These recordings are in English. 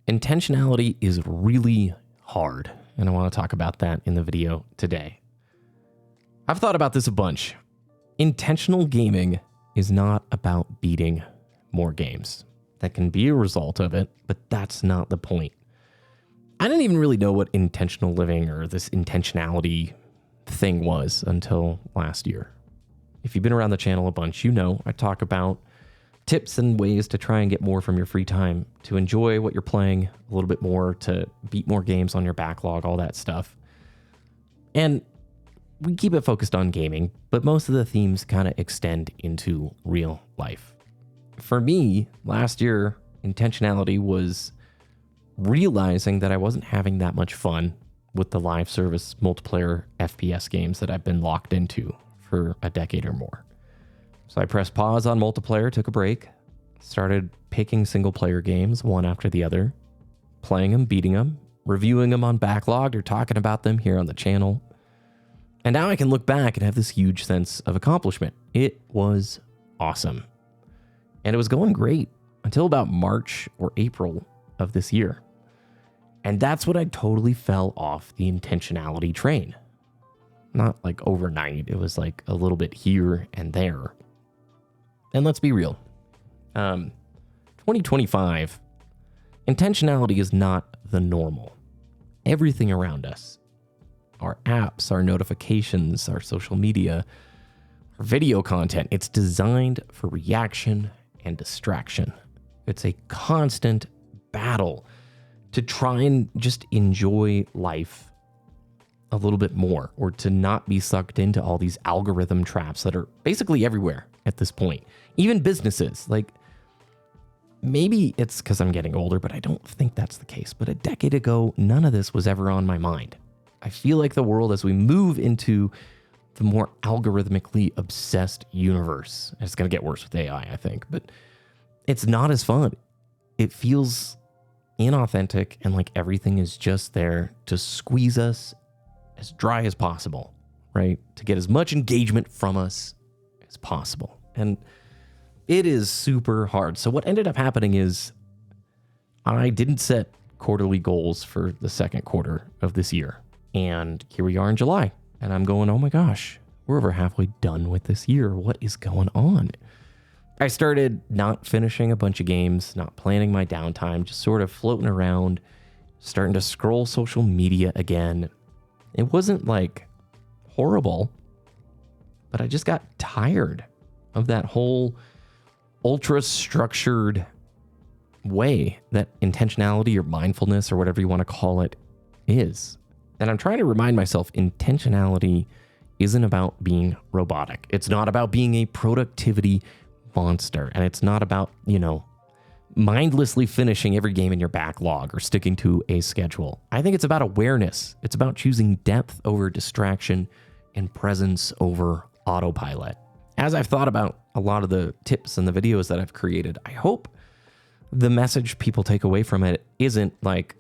Intentionality is really hard, and I want to talk about that in the video today. I've thought about this a bunch. Intentional gaming is not about beating more games. That can be a result of it, but that's not the point. I didn't even really know what intentional living or this intentionality thing was until last year. If you've been around the channel a bunch, you know I talk about tips and ways to try and get more from your free time, to enjoy what you're playing a little bit more, to beat more games on your backlog, all that stuff. And we keep it focused on gaming, but most of the themes kind of extend into real life. For me, last year, intentionality was realizing that I wasn't having that much fun with the live service multiplayer FPS games that I've been locked into for a decade or more. So I pressed pause on multiplayer, took a break, started picking single player games one after the other, playing them, beating them, reviewing them on Backlogged or talking about them here on the channel. And now I can look back and have this huge sense of accomplishment. It was awesome. And it was going great until about March or April of this year. And that's when I totally fell off the intentionality train. Not like overnight, it was like a little bit here and there. And let's be real, 2025, intentionality is not the normal. Everything around us, our apps, our notifications, our social media, our video content, it's designed for reaction and distraction. It's a constant battle to try and just enjoy life a little bit more, or to not be sucked into all these algorithm traps that are basically everywhere at this point. Even businesses, like, maybe it's because I'm getting older, but I don't think that's the case. But a decade ago, none of this was ever on my mind. I feel like the world, as we move into the more algorithmically obsessed universe, and it's going to get worse with AI, I think, but it's not as fun. It feels inauthentic, and like everything is just there to squeeze us as dry as possible, right? To get as much engagement from us as possible. And it is super hard. So what ended up happening is I didn't set quarterly goals for the second quarter of this year. And here we are in July, and I'm going, oh my gosh, we're over halfway done with this year. What is going on? I started not finishing a bunch of games, not planning my downtime, just sort of floating around, starting to scroll social media again. It wasn't like horrible, but I just got tired of that whole ultra structured way that intentionality or mindfulness or whatever you want to call it is. And I'm trying to remind myself intentionality isn't about being robotic. It's not about being a productivity monster. And it's not about, mindlessly finishing every game in your backlog or sticking to a schedule. I think it's about awareness. It's about choosing depth over distraction and presence over autopilot. As I've thought about a lot of the tips and the videos that I've created, I hope the message people take away from it isn't like,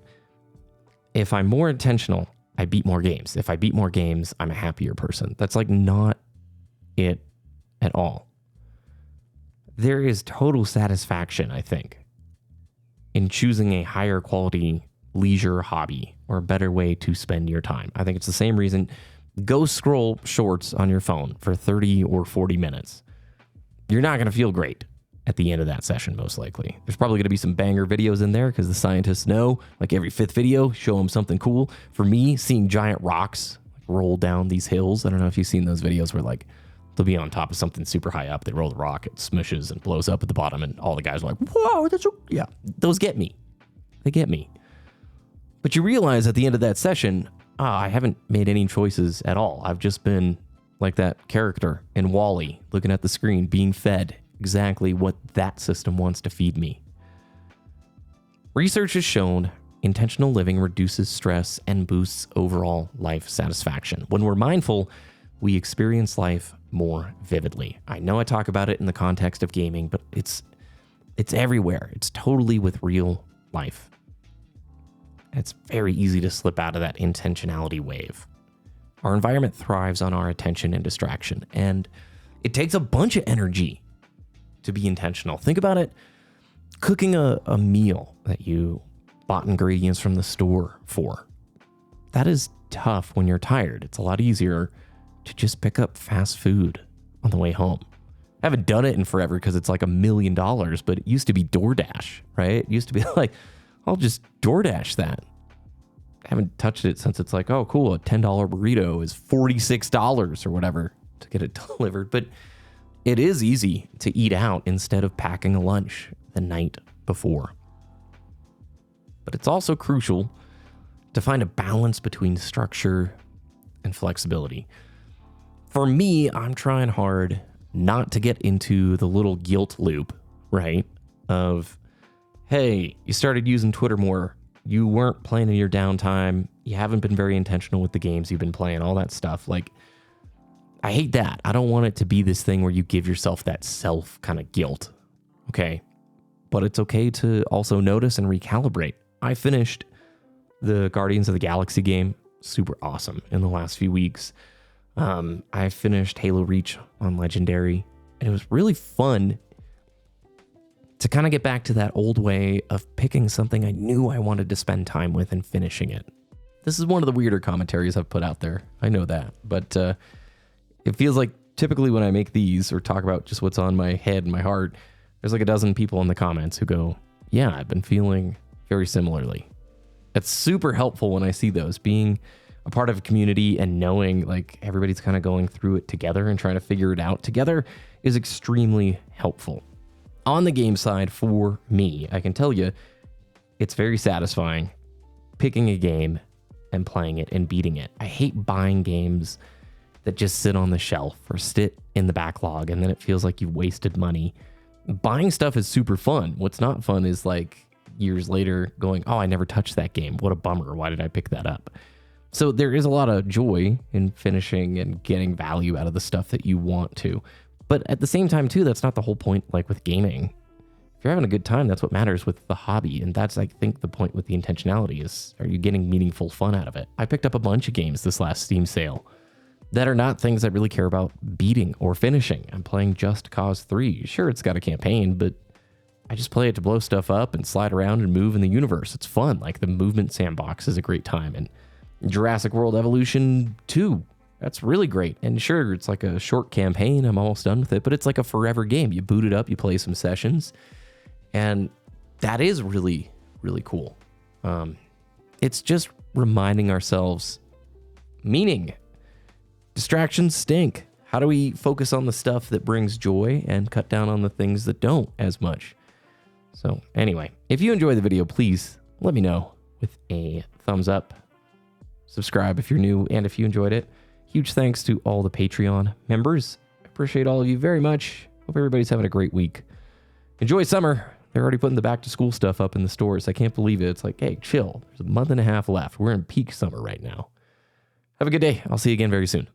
if I'm more intentional, I beat more games. If I beat more games, I'm a happier person. That's like not it at all. There is total satisfaction, I think, in choosing a higher quality leisure hobby or a better way to spend your time. I think it's the same reason. Go scroll shorts on your phone for 30 or 40 minutes. You're not going to feel great at the end of that session, most likely. There's probably going to be some banger videos in there because the scientists know, like every fifth video, show them something cool. For me, seeing giant rocks roll down these hills, I don't know if you've seen those videos where like they'll be on top of something super high up, they roll the rock, it smushes and blows up at the bottom, and all the guys are like, whoa, yeah, those get me. They get me. But you realize at the end of that session, I haven't made any choices at all. I've just been like that character in WALL-E, looking at the screen, being fed exactly what that system wants to feed me. Research has shown intentional living reduces stress and boosts overall life satisfaction. When we're mindful, we experience life more vividly. I know I talk about it in the context of gaming, but it's everywhere. It's totally with real life. It's very easy to slip out of that intentionality wave. Our environment thrives on our attention and distraction, and it takes a bunch of energy to be intentional. Think about it, cooking a meal that you bought ingredients from the store for. That is tough when you're tired. It's a lot easier to just pick up fast food on the way home. I haven't done it in forever because it's like $1 million, but it used to be DoorDash, right? It used to be like, I'll just DoorDash that. I haven't touched it since it's like, oh, cool, a $10 burrito is $46 or whatever to get it delivered. But it is easy to eat out instead of packing a lunch the night before. But it's also crucial to find a balance between structure and flexibility. For me, I'm trying hard not to get into the little guilt loop, right? Of, hey, you started using Twitter more. You weren't playing in your downtime. You haven't been very intentional with the games you've been playing, all that stuff. Like, I hate that. I don't want it to be this thing where you give yourself that self kind of guilt. Okay. But it's okay to also notice and recalibrate. I finished the Guardians of the Galaxy game. Super awesome in the last few weeks. I finished Halo Reach on Legendary. And it was really fun to kind of get back to that old way of picking something I knew I wanted to spend time with and finishing it. This is one of the weirder commentaries I've put out there. I know that. But it feels like typically when I make these or talk about just what's on my head and my heart, there's like a dozen people in the comments who go, yeah, I've been feeling very similarly. It's super helpful when I see those. Being a part of a community and knowing like everybody's kind of going through it together and trying to figure it out together is extremely helpful. On the game side, for me, I can tell you, it's very satisfying picking a game and playing it and beating it. I hate buying games that just sit on the shelf or sit in the backlog and then it feels like you've wasted money. Buying stuff is super fun. What's not fun is like years later going, oh, I never touched that game. What a bummer. Why did I pick that up? So there is a lot of joy in finishing and getting value out of the stuff that you want to. But at the same time, too, that's not the whole point, like with gaming. If you're having a good time, that's what matters with the hobby. And that's, I think, the point with the intentionality is, are you getting meaningful fun out of it? I picked up a bunch of games this last Steam sale that are not things I really care about beating or finishing. I'm playing Just Cause 3. Sure, it's got a campaign, but I just play it to blow stuff up and slide around and move in the universe. It's fun. Like the movement sandbox is a great time. And Jurassic World Evolution 2. That's really great. And sure, it's like a short campaign. I'm almost done with it, but it's like a forever game. You boot it up, you play some sessions, and that is really, really cool. It's just reminding ourselves, meaning, distractions stink. How do we focus on the stuff that brings joy and cut down on the things that don't as much? So anyway, if you enjoyed the video, please let me know with a thumbs up. Subscribe if you're new and if you enjoyed it. Huge thanks to all the Patreon members. I appreciate all of you very much. Hope everybody's having a great week. Enjoy summer. They're already putting the back to school stuff up in the stores. I can't believe it. It's like, hey, chill. There's a month and a half left. We're in peak summer right now. Have a good day. I'll see you again very soon.